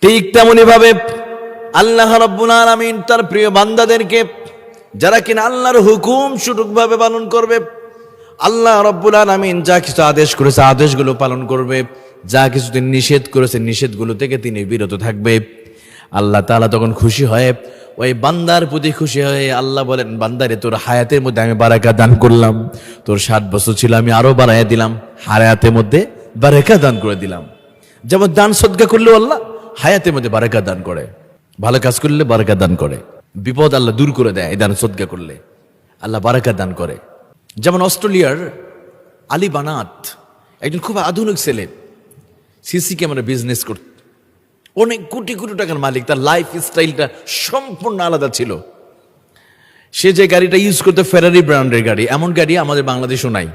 ঠিক তেমনি ভাবে আল্লাহ রাব্বুল আলামিন তার প্রিয় বান্দাদেরকে, যারা কিনা আল্লাহর হুকুম সঠিকভাবে পালন করবে, আল্লাহ রাব্বুল আলামিন যা কিছু আদেশ করেছে আদেশগুলো পালন করবে, যা কিছু তিনি নিষেধ করেছে নিষেধগুলো থেকে তিনি বিরত থাকবে, আল্লাহ তাআলা তখন খুশি হয়ে ওই বান্দার প্রতি খুশি হয়ে আল্লাহ বলেন, বান্দারে তোর হায়াতের মধ্যে আমি বারাকা দান করলাম, তোর 60 বছর ছিল আমি আরো বাড়াইয়া দিলাম, হায়াতের মধ্যে বারাকা দান করে দিলাম। যেমন দান সদকা করলেও আল্লাহ হায়াতের মধ্যে বারাকা দান করে, ভালো কাজ করলে বারাকা দান করে, বিপদ আল্লাহ দূর করে দেয় এই দান সদকা করলে, আল্লাহ বারাকা দান করে। যেমন অস্ট্রেলিয়ার আলী বানাত একজন খুব আধুনিক ছেলে, সিসি ক্যামেরা বিজনেস করত, অনেক কোটি কোটি টাকার মালিক, তার লাইফ স্টাইলটা সম্পূর্ণ আলাদা ছিল। সে যে গাড়িটা ইউজ করতো ফেরারি ব্র্যান্ডের গাড়ি, এমন গাড়ি আমাদের বাংলাদেশও নাই।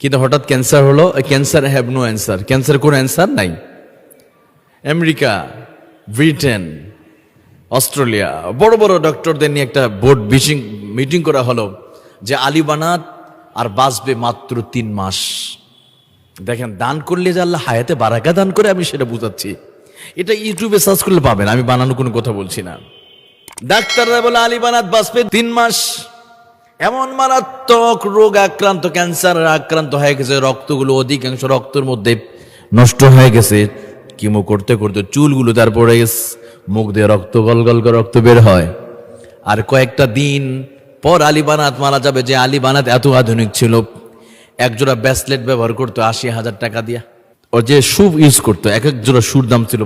কিন্তু হঠাৎ ক্যান্সার হলো, cancer have no answer, cancer কোনো অ্যান্সার নাই। আমেরিকা, ব্রিটেন, অস্ট্রেলিয়া বড় বড় ডক্টরদের নিয়ে একটা বোর্ড মিটিং করা হলো যে আলী বানাত আর বাঁচবে মাত্র 3 মাস। দেখেন, দান করলে যে আল্লাহ হায়াতে বারাকা দান করে, আমি সেটা বুঝাচ্ছি। এটা ইউটিউবে সার্চ করলে পাবেন, আমি বানানো কোনো কথা বলছি না। ডাক্তাররা বলে আলী বানাত বাঁচবে 3 মাস। এমন মারাত্মক রোগ আক্রান্ত, ক্যান্সার আক্রান্ত হয়ে গেছে, রক্তগুলো অধিকাংশ রক্তের মধ্যে নষ্ট হয়ে গেছে, কিমো করতে করতে চুলগুলো তারপরে মুখ দিয়ে রক্ত গল গল করে রক্ত বের হয়। আর কয়েকটা দিন পর আলী বানাত মারা যাবে। যে আলী বানাত এত আধুনিক ছিল, একজোড়া ব্রেসলেট ব্যবহার করতো 80,000 টাকা দিয়া। ওর যে শু ইউজ করতো, এক এক জোড়া শুর দাম ছিল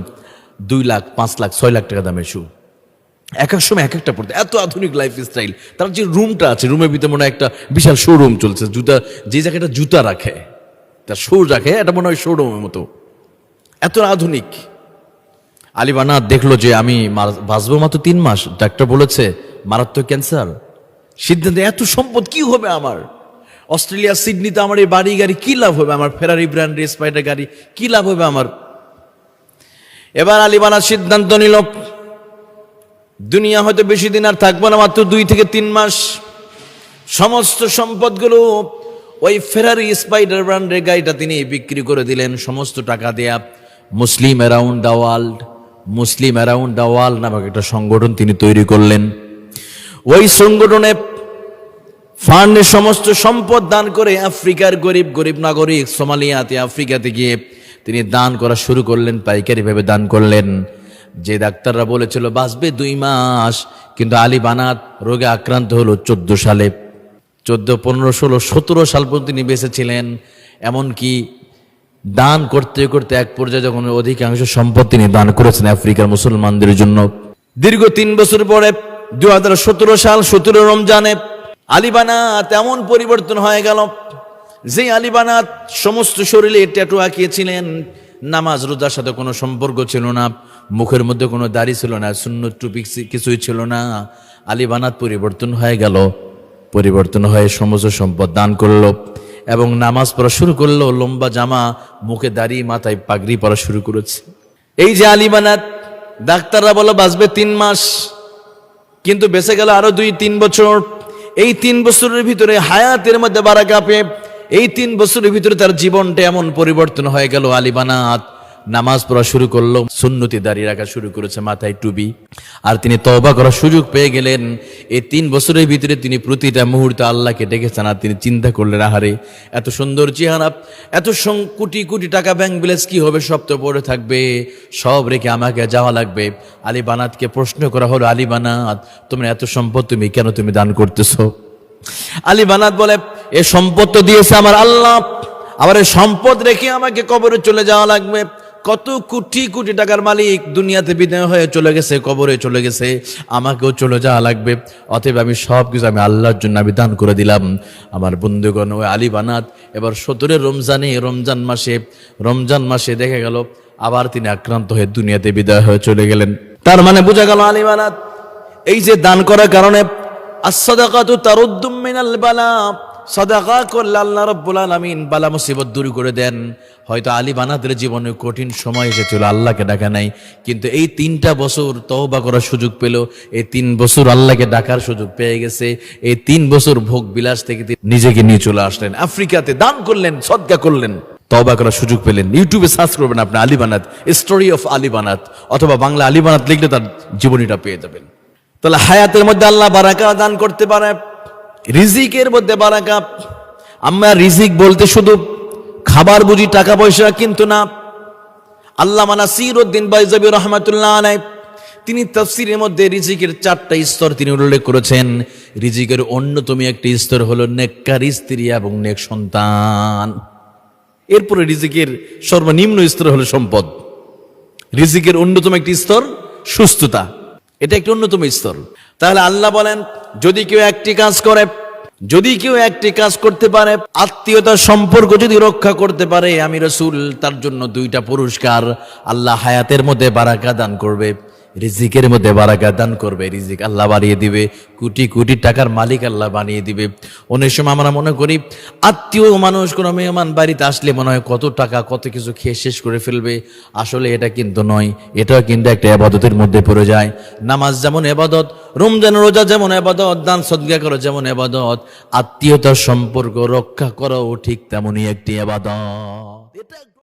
2 লাখ, 5 লাখ, 6 লাখ টাকা দামের শু। এক এক সময় এক একটা পড়তো, এত আধুনিক লাইফ স্টাইল। তার যে রুমটা আছে, রুমের ভিতরে মনে হয় একটা বিশাল শোরুম চলছে, জুতা যে জায়গাটা জুতা রাখে, তার শু রাখে, এটা মনে হয় শোরুমের মতো, এত আধুনিক। আলী বানাত দেখলো যে আমি বাঁচবো মাত্র 3 মাস, ডাক্তার বলেছে মারাত্মক ক্যান্সার। সিদ্ধান্ত, এত সম্পদ কি হবে আমার, অস্ট্রেলিয়া সিডনিতে আমার এই বাড়ি গাড়ি কি লাভ হবে, আমার ফেরারি ব্র্যান্ডের স্পাইডার গাড়ি কি লাভ হবে আমার। এবার আলী বানাত সিদ্ধান্ত নিল, দুনিয়া হয়তো বেশি দিন আর থাকবো না, মাত্র 2 থেকে 3 মাস। সমস্ত সম্পদগুলো ওই ফেরারি স্পাইডার ব্র্যান্ডের গাড়িটা তিনি বিক্রি করে দিলেন সমস্ত টাকা দেয়া। Muslim around the world, Muslim around the world নামক একটা সংগঠন তিনি তৈরি করলেন। ওই সংগঠনে ফান্ডে সমস্ত সম্পদ দান করে আফ্রিকার গরিব গরিব নাগরিক, সোমালিয়াতে, আফ্রিকাতে গিয়ে তিনি দান করা শুরু করলেন, পাইকারি ভাবে দান করলেন। যে ডাক্তাররা বলেছিল বাঁচবে 2 মাস, কিন্তু আলী বানাত রোগে আক্রান্ত হলো 14 সালে। 14, 15, 16, 17 সাল পর্যন্ত তিনি বেঁচে ছিলেন। এমনকি দান করতে করতে এক পর্যায়ে যখন অধিকাংশ সম্পদ তিনি দান করেছেন আফ্রিকার মুসলমানদের জন্য। দীর্ঘ 3 বছর পরে 2017 সাল 17 রমজানে আলী বানাত এমন পরিবর্তন হয়ে গেল যে আলী বানাত সমস্ত শরীরে ট্যাটু আঁকিয়েছিলেন, নামাজ রোজার সাথে কোনো সম্পর্ক ছিল না, মুখের মধ্যে কোনো দাড়ি ছিল না, সুন্নত টুপি কিছুই ছিল না। আলী বানাত পরিবর্তন হয়ে গেল, পরিবর্তন হয়ে সমস্ত সম্পদ দান করলো এবং নামাজ পড়া শুরু করলো, লম্বা জামা, মুখে দাড়ি, মাথায় পাগড়ি পরা শুরু করেছে। এই যে আলী বানাত, ডাক্তাররা বলো বাঁচবে 3 মাস, কিন্তু বেঁচে গেল আরো 2-3 বছর। এই 3 বছরের ভিতরে হায়াতের মধ্যে বারাকা পেয়ে এই 3 বছরের ভিতরে তার জীবনটা এমন পরিবর্তন হয়ে গেল। আলী বানাত নামাজ পড়া শুরু করলো, সুন্নতি দাড়ি রাখা শুরু করেছে, মাথায় টুপি, আর তিনি তওবা করার সুযোগ পেয়ে গেলেন। এই 3 বছরের ভিতরে তিনি প্রতিটা মুহূর্তে আল্লাহকে ডেকেছেন। আর তিনি চিন্তা করলেন, আহারে এত সুন্দর চেহারা, এত কোটি কোটি টাকা ব্যাংক ব্যালেন্স কি হবে, সব তো পড়ে থাকবে, সব রেখে আমাকে যাওয়া লাগবে। আলী বানাতকে প্রশ্ন করা হলো, আলী বানাত তোমার এত সম্পদ তুমি কেন তুমি দান করতেছো? আলী বানাত বলে, এ সম্পদ তো দিয়েছে আমার আল্লাহ, আবার এই সম্পদ রেখে আমাকে কবরে চলে যাওয়া লাগবে। কত কোটি কোটি টাকার মালিক দুনিয়াতে বিদায় হয়ে চলে গেছে, কবরে চলে গেছে, আমাকেও চলে যাওয়া লাগবে। অতএব আমি সব কিছু আমি আল্লাহর জন্য আমি দান করে দিলাম। আমার বন্ধুগণ, ওই আলী বানাত এবার 17 রমজানে, রমজান মাসে দেখা গেল আবার তিনি আক্রান্ত হয়ে দুনিয়াতে বিদায় হয়ে চলে গেলেন। তার মানে বোঝা গেল আলী বানাত এই যে দান করার কারণে, as-সাদাকাতু তারুদ্দুম মিনাল বালা, সাদাকা করলে আল্লাহ রাব্বুল আলামিন বালা মুসিবত দূর করে দেন। হয়তো আলী বানাতের জীবনে কঠিন সময় এসেছিল, আল্লাহকে ডাকা নাই, কিন্তু এই 3টা বছর তওবা করার সুযোগ পেল, এই 3 বছর আল্লাহকে ডাকার সুযোগ পেয়ে গেছে। এই 3 বছর ভোগ বিলাস থেকে নিজেকে নিয়ে চলে আসলেন, আফ্রিকাতে দান করলেন, সদকা করলেন। তওবা করার সুযোগ পেলেন, ইউটিউবে সার্চ করবেন আপনি আলী বানাত, স্টোরি অফ আলী বানাত, অথবা বাংলা আলী বানাত লিখলে তার জীবনীটা পেয়ে যাবেন। তাহলে হায়াতের মধ্যে আল্লাহ বারাকা দান করতে পারে, রিজিকের মধ্যে বারাকা। আমরা রিজিক বলতে শুধু খাবার বুঝি, টাকা পয়সা কিন্তু না। আল্লামা নাসিরউদ্দিন বাইজাবি রহমাতুল্লাহ আলাইহি তিনি তাফসীরের মধ্যে রিজিকের 4টা স্তর তিনি উল্লেখ করেছেন। রিজিকের অন্যতম একটি স্তর হলো নেককার স্ত্রী এবং নেক সন্তান। এরপরে রিজিকের সর্বনিম্ন স্তর হলো সম্পদ। রিজিকের অন্যতম একটি স্তর সুস্থতা, এটা একটি অন্যতম স্তর। তাহলে আল্লাহ বলেন যদি কেউ একটি কাজ করে, যদি কেউ একটি কাজ করতে পারে, আত্মীয়তার সম্পর্ক যদি রক্ষা করতে পারে, আমি রাসূল তার জন্য 2টা পুরস্কার আল্লাহ হায়াতের মধ্যে বারাকা দান করবে, রিজিকের মধ্যে বারাকা দান করবে। রিজিক আল্লাহ বাড়িয়ে দিবে, কোটি কোটি টাকার মালিক আল্লাহ বানিয়ে দিবে। অনেক সময় আমরা মনে করি আত্মীয় মানুষ, কোনো মেহমান বাড়িতে আসলে মনে হয় কত টাকা কত কিছু খেয়ে শেষ করে ফেলবে। আসলে এটা কিন্তু নয়, এটাও কিন্তু একটা ইবাদতের মধ্যে পড়ে যায়। নামাজ যেমন ইবাদত, রমজান রোজা যেমন ইবাদত, দান সদকা করা যেমন ইবাদত, আত্মীয়তার সম্পর্ক রক্ষা করাও ঠিক তেমনই একটি ইবাদত।